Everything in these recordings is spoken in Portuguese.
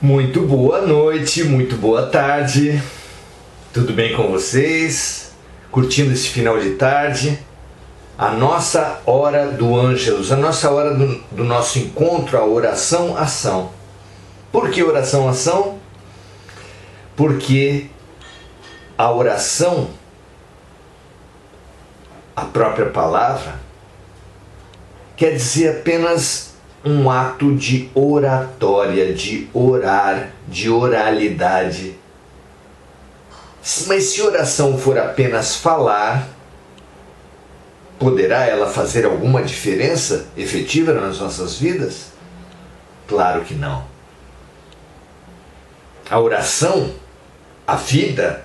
Muito boa noite, muito boa tarde. Tudo bem com vocês? Curtindo esse final de tarde? A nossa hora do Ângelus, a nossa hora do nosso encontro, a oração-ação. Por que oração-ação? Porque a oração, a própria palavra, quer dizer apenas um ato de oratória, de orar, de oralidade. Mas se oração for apenas falar, poderá ela fazer alguma diferença efetiva nas nossas vidas? Claro que não. A oração, a vida,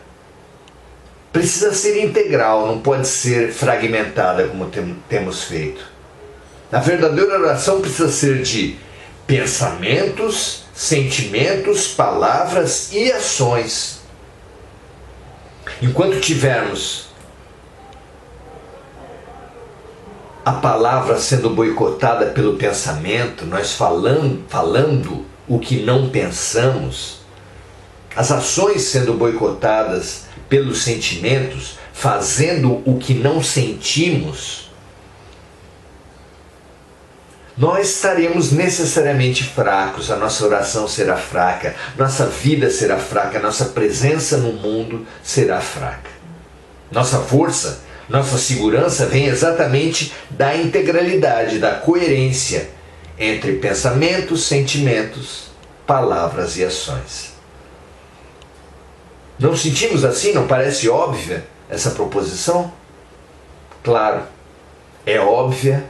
precisa ser integral, não pode ser fragmentada como temos feito. A verdadeira oração precisa ser de pensamentos, sentimentos, palavras e ações. Enquanto tivermos a palavra sendo boicotada pelo pensamento, nós falando o que não pensamos, as ações sendo boicotadas pelos sentimentos, fazendo o que não sentimos, nós estaremos necessariamente fracos, a nossa oração será fraca, nossa vida será fraca, nossa presença no mundo será fraca. Nossa força, nossa segurança vem exatamente da integralidade, da coerência entre pensamentos, sentimentos, palavras e ações. Não sentimos assim? Não parece óbvia essa proposição? Claro, é óbvia,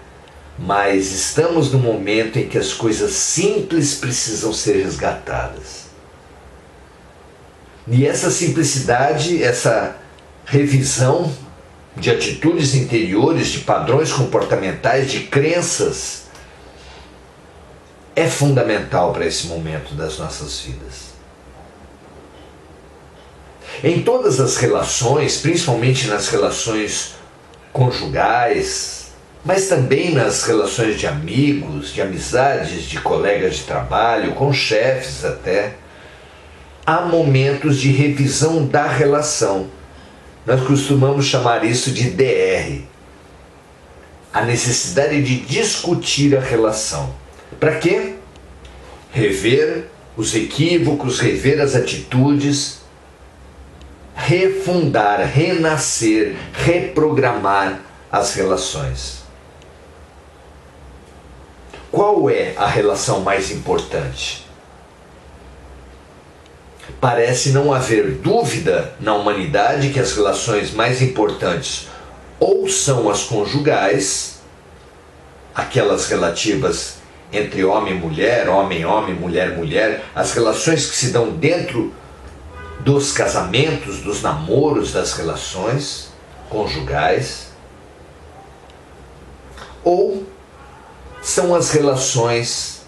mas estamos no momento em que as coisas simples precisam ser resgatadas. E essa simplicidade, essa revisão de atitudes interiores, de padrões comportamentais, de crenças, é fundamental para esse momento das nossas vidas. Em todas as relações, principalmente nas relações conjugais, mas também nas relações de amigos, de amizades, de colegas de trabalho, com chefes até, há momentos de revisão da relação. Nós costumamos chamar isso de DR. A necessidade de discutir a relação. Para quê? Rever os equívocos, rever as atitudes, refundar, renascer, reprogramar as relações. Qual é a relação mais importante? Parece não haver dúvida na humanidade que as relações mais importantes ou são as conjugais, aquelas relativas entre homem e mulher, homem, mulher, as relações que se dão dentro dos casamentos, dos namoros, das relações conjugais, ou são as relações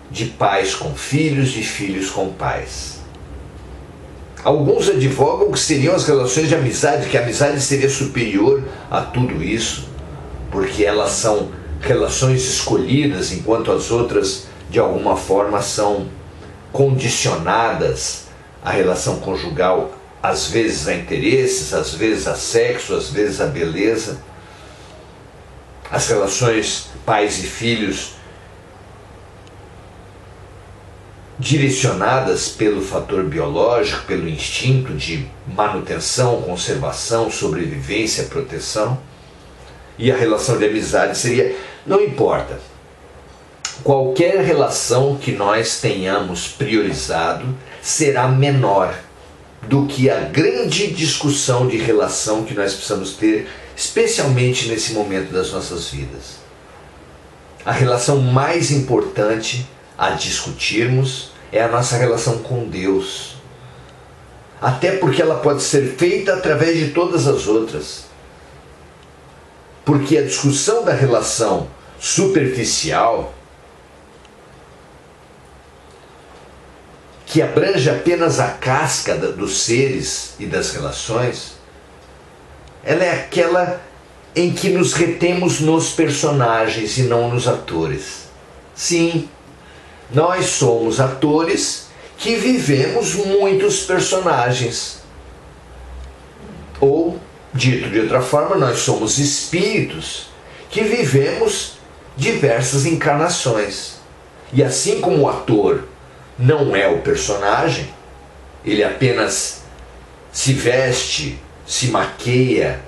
de pais com filhos, de filhos com pais. Alguns advogam que seriam as relações de amizade, que a amizade seria superior a tudo isso, porque elas são relações escolhidas, enquanto as outras, de alguma forma, são condicionadas à relação conjugal, às vezes a interesses, às vezes a sexo, às vezes a beleza. As relações pais e filhos direcionadas pelo fator biológico, pelo instinto de manutenção, conservação, sobrevivência, proteção. E a relação de amizade seria, não importa, qualquer relação que nós tenhamos priorizado será menor do que a grande discussão de relação que nós precisamos ter, especialmente nesse momento das nossas vidas. A relação mais importante a discutirmos é a nossa relação com Deus. Até porque ela pode ser feita através de todas as outras. Porque a discussão da relação superficial, que abrange apenas a casca dos seres e das relações, ela é aquela em que nos retemos nos personagens e não nos atores. Sim, nós somos atores que vivemos muitos personagens. Ou, dito de outra forma, nós somos espíritos que vivemos diversas encarnações. E assim como o ator não é o personagem, ele apenas se veste, se maqueia,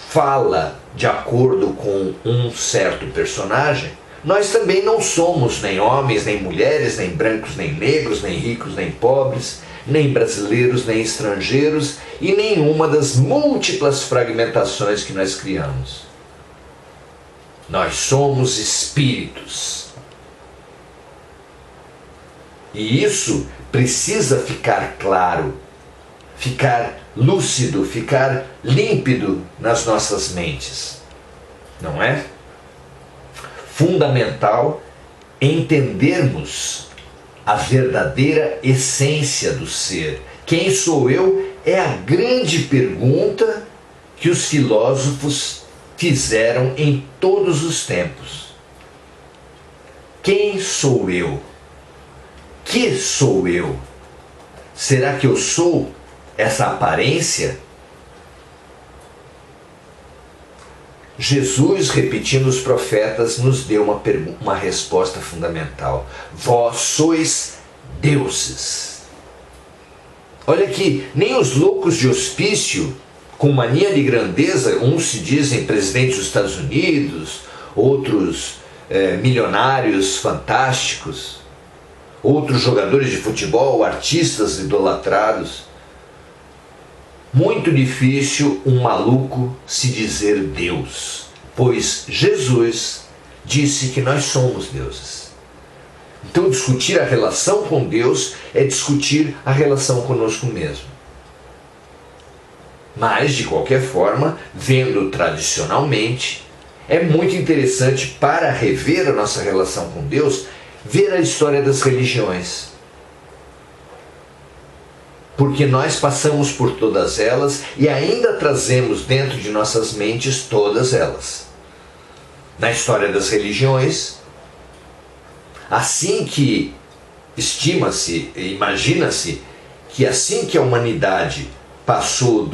fala de acordo com um certo personagem, nós também não somos nem homens, nem mulheres, nem brancos, nem negros, nem ricos, nem pobres, nem brasileiros, nem estrangeiros e nenhuma das múltiplas fragmentações que nós criamos. Nós somos espíritos. E isso precisa ficar claro, ficar lúcido, ficar límpido nas nossas mentes. Não é? Fundamental entendermos a verdadeira essência do ser. Quem sou eu é a grande pergunta que os filósofos fizeram em todos os tempos. Quem sou eu? Que sou eu? Será que eu sou essa aparência? Jesus, repetindo os profetas, nos deu uma resposta fundamental. Vós sois deuses. Olha aqui, nem os loucos de hospício, com mania de grandeza, uns se dizem presidentes dos Estados Unidos, outros milionários fantásticos, outros jogadores de futebol, artistas idolatrados. Muito difícil um maluco se dizer Deus, pois Jesus disse que nós somos deuses. Então discutir a relação com Deus é discutir a relação conosco mesmo. Mas, de qualquer forma, vendo tradicionalmente, é muito interessante para rever a nossa relação com Deus, ver a história das religiões. Porque nós passamos por todas elas e ainda trazemos dentro de nossas mentes todas elas. Na história das religiões, assim que estima-se, imagina-se, que assim que a humanidade passou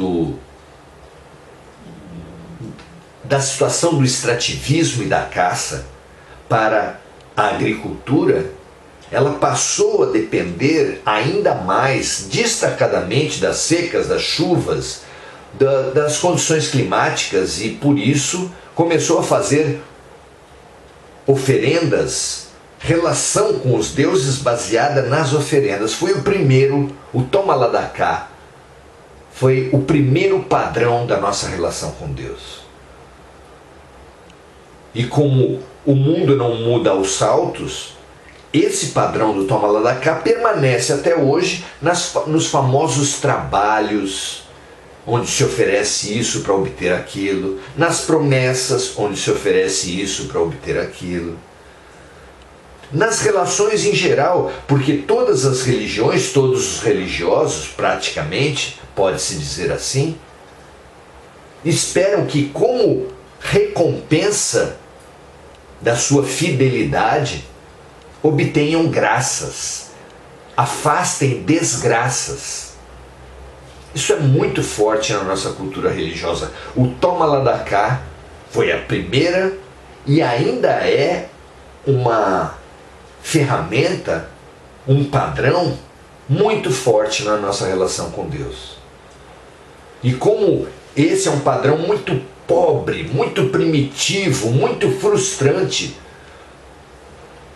da situação do extrativismo e da caça para a agricultura, ela passou a depender ainda mais destacadamente das secas, das chuvas, das condições climáticas, e por isso começou a fazer oferendas, relação com os deuses baseada nas oferendas. Foi o primeiro, o toma lá da cá, foi o primeiro padrão da nossa relação com Deus. E como o mundo não muda aos saltos, esse padrão do toma lá da cá permanece até hoje nos famosos trabalhos, onde se oferece isso para obter aquilo, nas promessas, onde se oferece isso para obter aquilo, nas relações em geral, porque todas as religiões, todos os religiosos, praticamente, pode-se dizer assim, esperam que, como recompensa da sua fidelidade, obtenham graças, afastem desgraças. Isso é muito forte na nossa cultura religiosa. O toma lá da cá foi a primeira e ainda é uma ferramenta, um padrão muito forte na nossa relação com Deus. E como esse é um padrão muito pobre, muito primitivo, muito frustrante,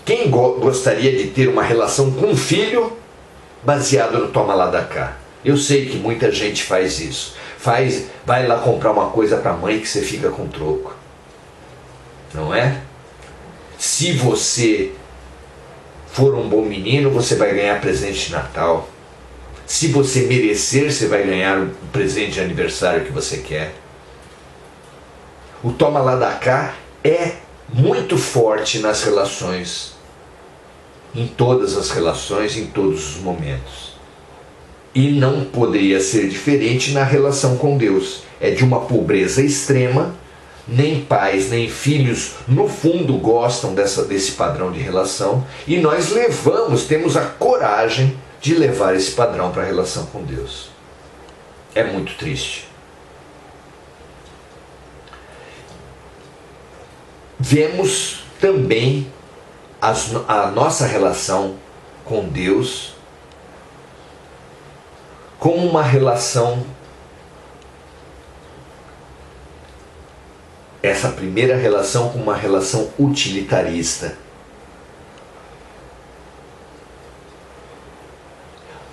quem gostaria de ter uma relação com um filho baseado no toma lá da cá? Eu sei que muita gente faz isso. Vai lá comprar uma coisa para a mãe que você fica com troco. Não é? Se você for um bom menino, você vai ganhar presente de Natal. Se você merecer, você vai ganhar o presente de aniversário que você quer. O toma lá da cá é muito forte nas relações, em todas as relações, em todos os momentos. E não poderia ser diferente na relação com Deus. É de uma pobreza extrema, nem pais, nem filhos, no fundo, gostam desse padrão de relação, e nós temos a coragem de levar esse padrão para a relação com Deus. É muito triste. Vemos também a nossa relação com Deus como uma relação, essa primeira relação como uma relação utilitarista.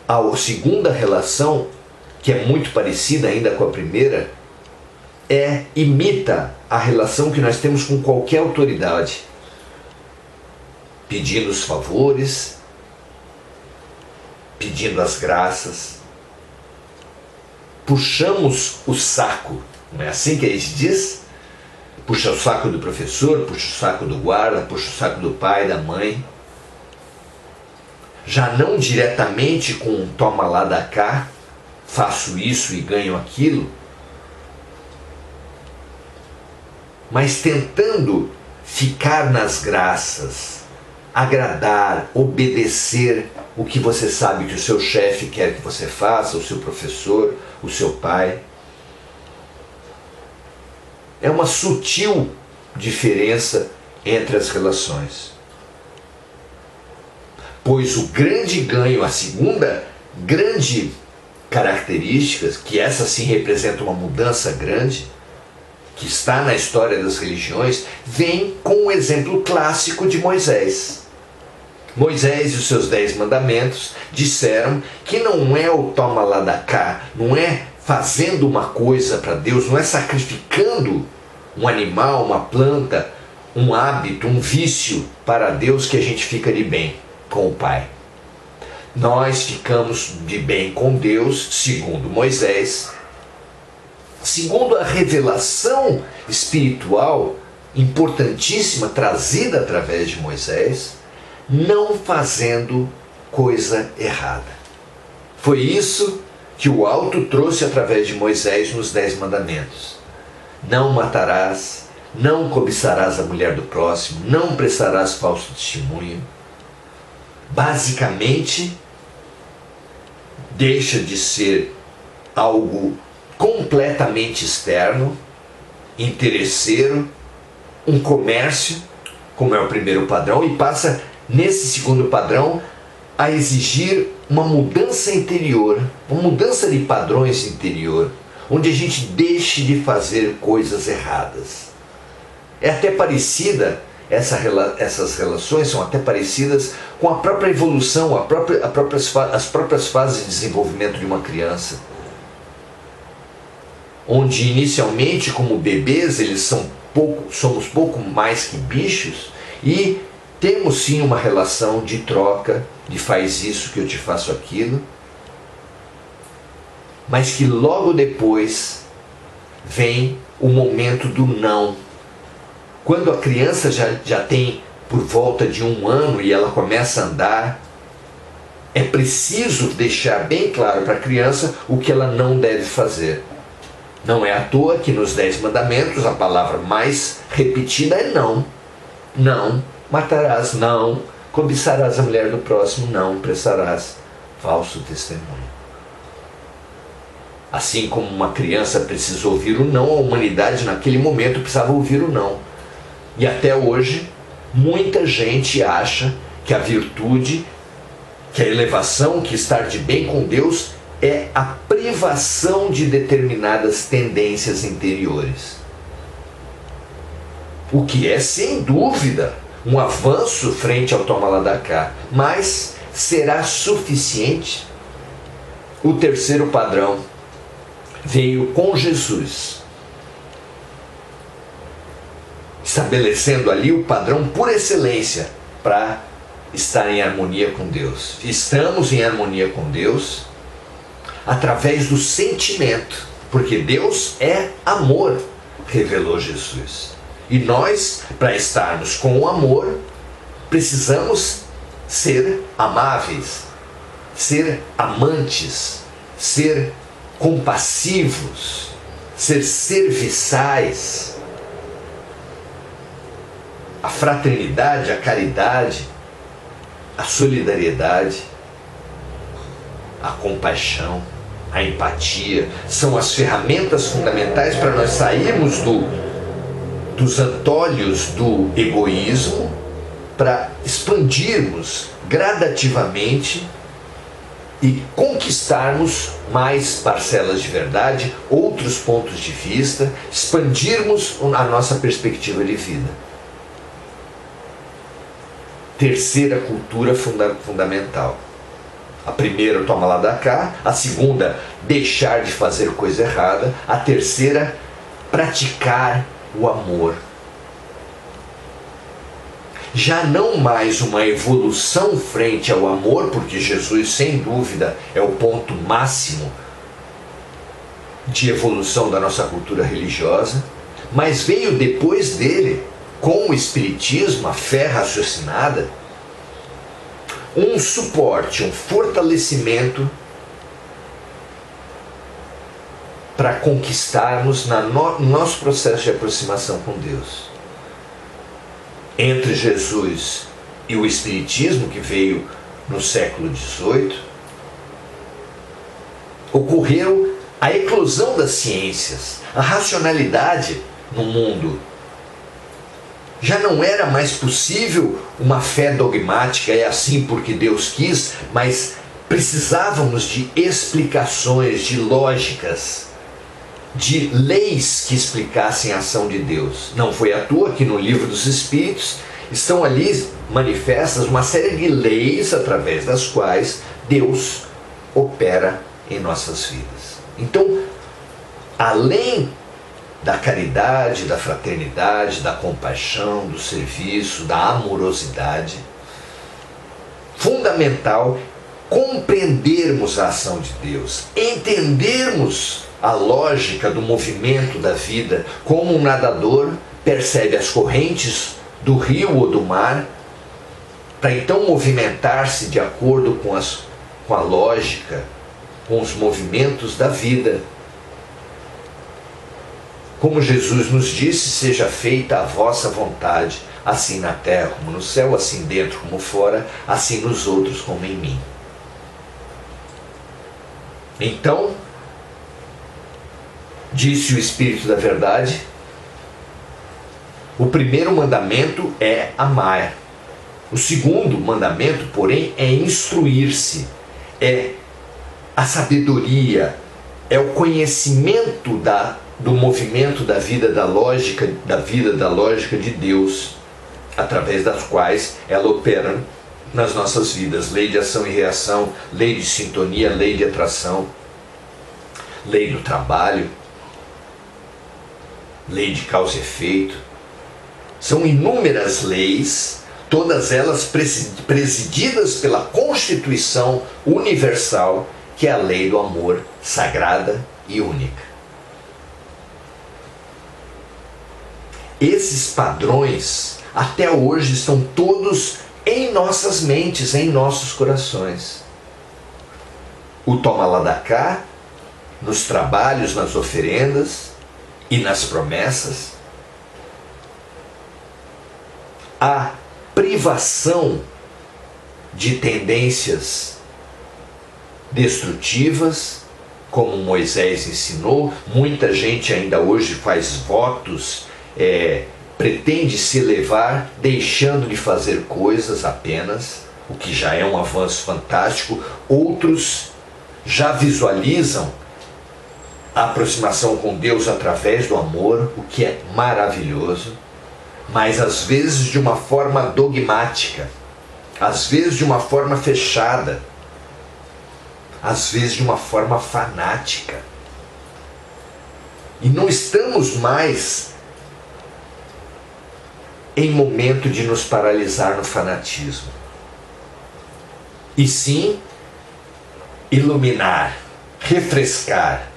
A segunda relação, que é muito parecida ainda com a primeira, imita a relação que nós temos com qualquer autoridade, pedindo os favores, pedindo as graças, puxamos o saco, não é assim que a gente diz? Puxa o saco do professor, puxa o saco do guarda, puxa o saco do pai, da mãe. Já não diretamente com um toma lá da cá, faço isso e ganho aquilo, mas tentando ficar nas graças, agradar, obedecer o que você sabe que o seu chefe quer que você faça, o seu professor, o seu pai. É uma sutil diferença entre as relações. Pois o grande ganho, a segunda grande característica, que essa sim representa uma mudança grande, que está na história das religiões, vem com o exemplo clássico de Moisés. Moisés e os seus 10 mandamentos disseram que não é o toma lá da cá, não é fazendo uma coisa para Deus, não é sacrificando um animal, uma planta, um hábito, um vício para Deus que a gente fica de bem com o Pai. Nós ficamos de bem com Deus, segundo Moisés, segundo a revelação espiritual importantíssima trazida através de Moisés, não fazendo coisa errada. Foi isso que o alto trouxe através de Moisés nos 10 mandamentos. Não matarás, não cobiçarás a mulher do próximo, não prestarás falso testemunho. Basicamente, deixa de ser algo completamente externo, interesseiro, um comércio, como é o primeiro padrão, e passa, nesse segundo padrão, a exigir uma mudança interior, uma mudança de padrões interior, onde a gente deixe de fazer coisas erradas. É até parecida, essas relações são até parecidas com a própria evolução, as próprias fases de desenvolvimento de uma criança. Onde inicialmente, como bebês, somos pouco mais que bichos, e temos sim uma relação de troca, de faz isso que eu te faço aquilo, mas que logo depois vem o momento do não. Quando a criança já tem por volta de 1 ano e ela começa a andar, é preciso deixar bem claro para a criança o que ela não deve fazer. Não é à toa que nos 10 mandamentos a palavra mais repetida é não. Não matarás, não cobiçarás a mulher do próximo, não prestarás falso testemunho. Assim como uma criança precisa ouvir o não, a humanidade naquele momento precisava ouvir o não. E até hoje, muita gente acha que a virtude, que a elevação, que estar de bem com Deus é a privação de determinadas tendências interiores. O que é, sem dúvida, um avanço frente ao toma lá da cá, mas será suficiente? O terceiro padrão veio com Jesus, estabelecendo ali o padrão por excelência para estar em harmonia com Deus. Estamos em harmonia com Deus através do sentimento, porque Deus é amor, revelou Jesus. E nós, para estarmos com o amor, precisamos ser amáveis, ser amantes, ser compassivos, ser serviçais. A fraternidade, a caridade, a solidariedade a compaixão, a empatia, são as ferramentas fundamentais para nós sairmos dos antolhos do egoísmo, para expandirmos gradativamente e conquistarmos mais parcelas de verdade, outros pontos de vista, expandirmos a nossa perspectiva de vida. Terceira cultura fundamental. A primeira, toma lá da cá. A segunda, deixar de fazer coisa errada. A terceira, praticar o amor. Já não mais uma evolução frente ao amor, porque Jesus, sem dúvida, é o ponto máximo de evolução da nossa cultura religiosa, mas veio depois dele, com o Espiritismo, a fé raciocinada, um suporte, um fortalecimento para conquistarmos no nosso processo de aproximação com Deus. Entre Jesus e o Espiritismo, que veio no século XVIII, ocorreu a eclosão das ciências, a racionalidade no mundo. Já não era mais possível uma fé dogmática, é assim porque Deus quis, mas precisávamos de explicações, de lógicas, de leis que explicassem a ação de Deus. Não foi à toa que no Livro dos Espíritos estão ali manifestas uma série de leis através das quais Deus opera em nossas vidas. Então, além da caridade, da fraternidade, da compaixão, do serviço, da amorosidade, fundamental compreendermos a ação de Deus, entendermos a lógica do movimento da vida, como um nadador percebe as correntes do rio ou do mar, para então movimentar-se de acordo com a lógica, com os movimentos da vida. Como Jesus nos disse, seja feita a vossa vontade, assim na terra como no céu, assim dentro como fora, assim nos outros como em mim. Então, disse o Espírito da Verdade, o primeiro mandamento é amar. O segundo mandamento, porém, é instruir-se, é a sabedoria, é o conhecimento do movimento da vida da lógica de Deus, através das quais ela opera nas nossas vidas. Lei de ação e reação, lei de sintonia, lei de atração, lei do trabalho, lei de causa e efeito. São inúmeras leis, todas elas presididas pela Constituição Universal, que é a lei do amor, sagrada e única. Esses padrões, até hoje, estão todos em nossas mentes, em nossos corações. O toma lá da cá, nos trabalhos, nas oferendas e nas promessas. A privação de tendências destrutivas, como Moisés ensinou. Muita gente ainda hoje faz votos, pretende se elevar deixando de fazer coisas apenas, o que já é um avanço fantástico. Outros já visualizam a aproximação com Deus através do amor, o que é maravilhoso, mas às vezes de uma forma dogmática, às vezes de uma forma fechada, às vezes de uma forma fanática. E não estamos mais em momento de nos paralisar no fanatismo, e sim iluminar, refrescar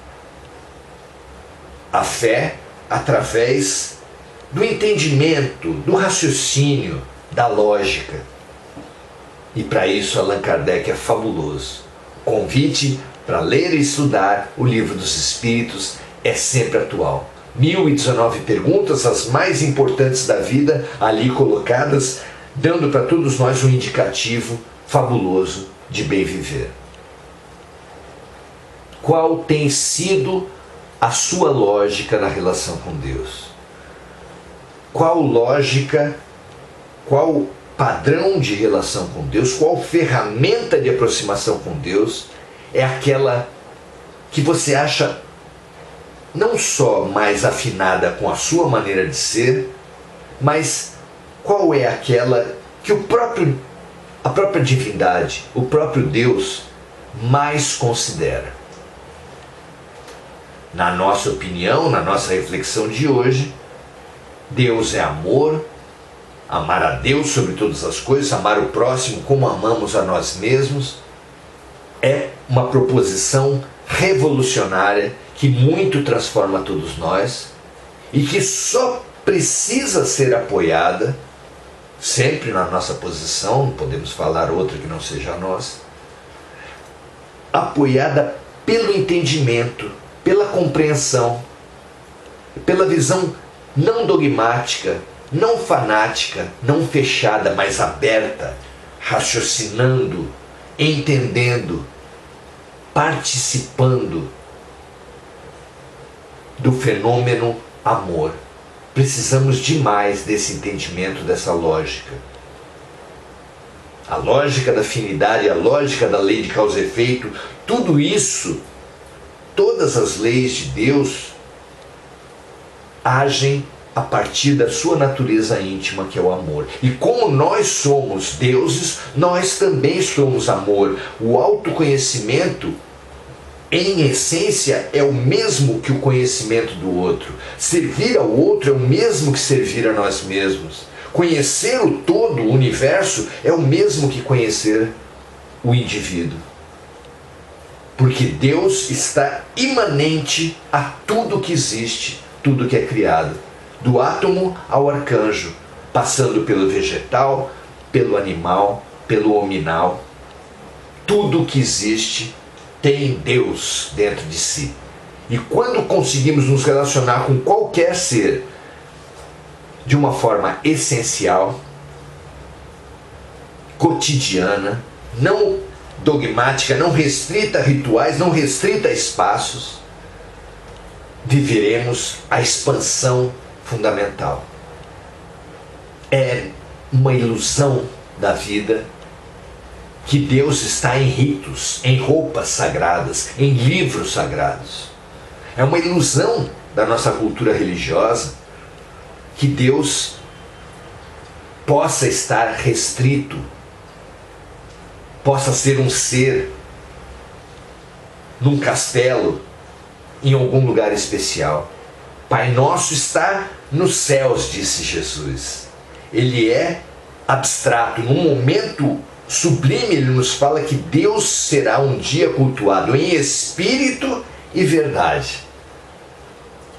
a fé através do entendimento, do raciocínio, da lógica. E para isso Allan Kardec é fabuloso. O convite para ler e estudar o Livro dos Espíritos é sempre atual. 1019 perguntas, as mais importantes da vida, ali colocadas, dando para todos nós um indicativo fabuloso de bem viver. qual tem sido a sua lógica na relação com Deus? Qual lógica, qual padrão de relação com Deus, qual ferramenta de aproximação com Deus é aquela que você acha não só mais afinada com a sua maneira de ser, mas qual é aquela que a própria divindade, o próprio Deus mais considera? Na nossa opinião, na nossa reflexão de hoje, Deus é amor. Amar a Deus sobre todas as coisas, amar o próximo como amamos a nós mesmos, é uma proposição revolucionária que muito transforma todos nós e que só precisa ser apoiada, sempre na nossa posição, não podemos falar outra que não seja a nossa, apoiada pelo entendimento, pela compreensão, pela visão não dogmática, não fanática, não fechada, mas aberta, raciocinando, entendendo, participando do fenômeno amor. Precisamos demais desse entendimento, dessa lógica. A lógica da afinidade, a lógica da lei de causa e efeito, tudo isso, todas as leis de Deus agem a partir da sua natureza íntima, que é o amor. E como nós somos deuses, nós também somos amor. O autoconhecimento, em essência, é o mesmo que o conhecimento do outro. Servir ao outro é o mesmo que servir a nós mesmos. Conhecer o todo, o universo, é o mesmo que conhecer o indivíduo. Porque Deus está imanente a tudo que existe, tudo que é criado. Do átomo ao arcanjo, passando pelo vegetal, pelo animal, pelo hominal. Tudo que existe tem Deus dentro de si. E quando conseguimos nos relacionar com qualquer ser de uma forma essencial, cotidiana, não dogmática, não restrita a rituais, não restrita a espaços, viveremos a expansão fundamental. É uma ilusão da vida que Deus está em ritos, em roupas sagradas, em livros sagrados. É uma ilusão da nossa cultura religiosa que Deus possa estar restrito, possa ser um ser num castelo, em algum lugar especial. Pai nosso está nos céus, disse Jesus. Ele é abstrato. Num momento sublime, ele nos fala que Deus será um dia cultuado em espírito e verdade.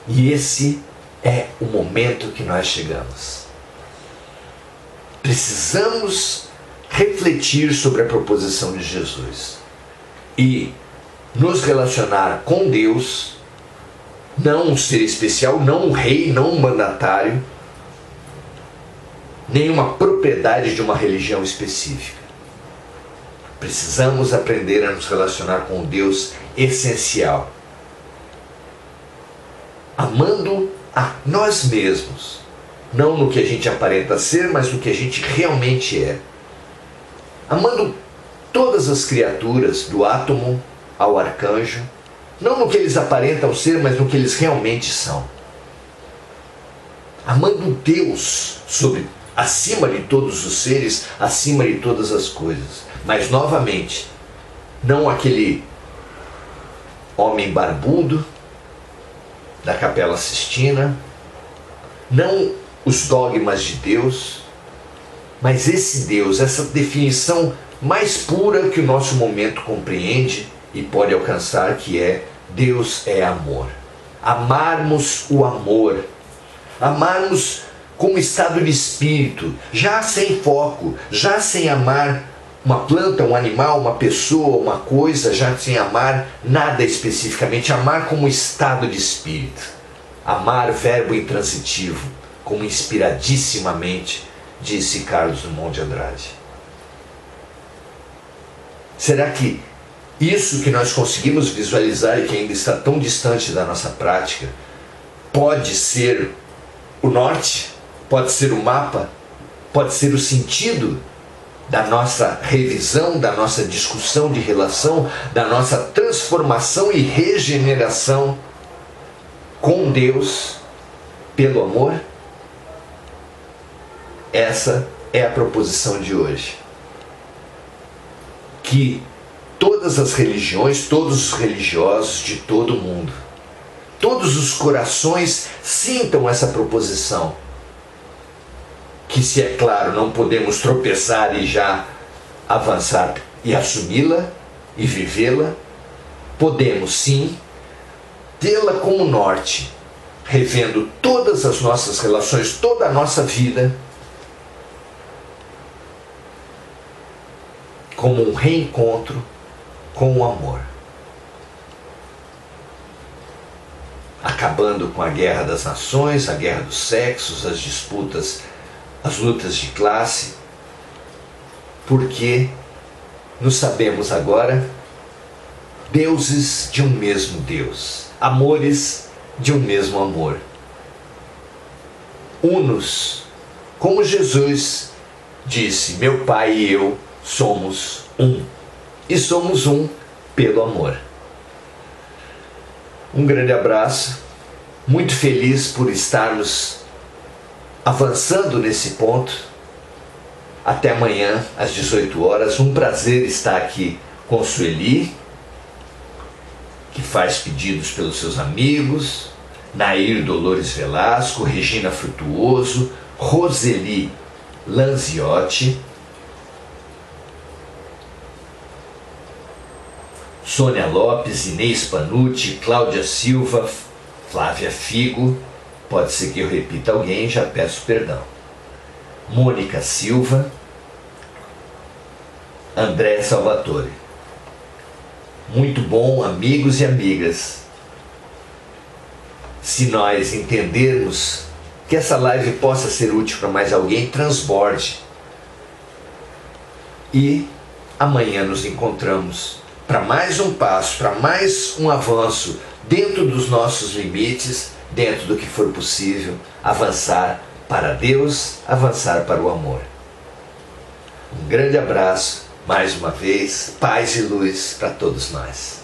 E esse é o momento que nós chegamos. Precisamos refletir sobre a proposição de Jesus e nos relacionar com Deus, não um ser especial, não um rei, não um mandatário, nem uma propriedade de uma religião específica. Precisamos aprender a nos relacionar com o Deus essencial, amando a nós mesmos, não no que a gente aparenta ser, mas no que a gente realmente é. Amando todas as criaturas, do átomo ao arcanjo, não no que eles aparentam ser, mas no que eles realmente são. Amando Deus acima de todos os seres, acima de todas as coisas. Mas, novamente, não aquele homem barbudo da Capela Sistina, não os dogmas de Deus, mas esse Deus, essa definição mais pura que o nosso momento compreende e pode alcançar, que é: Deus é amor. Amarmos o amor, amarmos como estado de espírito, já sem foco, já sem amar uma planta, um animal, uma pessoa, uma coisa, já sem amar nada especificamente, amar como estado de espírito. Amar, verbo intransitivo, como inspiradissimamente disse Carlos Drummond de Andrade. Será que Isso que nós conseguimos visualizar e que ainda está tão distante da nossa prática, pode ser o norte, pode ser o mapa, pode ser o sentido da nossa revisão, da nossa discussão de relação, da nossa transformação e regeneração com Deus pelo amor? Essa é a proposição de hoje. Que todas as religiões, todos os religiosos de todo o mundo, todos os corações sintam essa proposição. Que, se é claro, não podemos tropeçar e já avançar e assumi-la e vivê-la, podemos sim tê-la como norte, revendo todas as nossas relações, toda a nossa vida, como um reencontro com o amor. Acabando com a guerra das nações, a guerra dos sexos, as disputas, as lutas de classe, porque nos sabemos agora deuses de um mesmo Deus, amores de um mesmo amor. Unos, como Jesus disse, meu Pai e eu somos um, e somos um pelo amor. Um grande abraço, muito feliz por estarmos avançando nesse ponto. Até amanhã às 18 horas, um prazer estar aqui com Sueli, que faz pedidos pelos seus amigos, Nair Dolores Velasco, Regina Frutuoso, Roseli Lanziotti, Sônia Lopes, Inês Panucci, Cláudia Silva, Flávia Figo, pode ser que eu repita alguém, já peço perdão, Mônica Silva, André Salvatore. Muito bom, amigos e amigas, se nós entendermos que essa live possa ser útil para mais alguém, transborde. E amanhã nos encontramos para mais um passo, para mais um avanço dentro dos nossos limites, dentro do que for possível, avançar para Deus, avançar para o amor. Um grande abraço, mais uma vez, paz e luz para todos nós.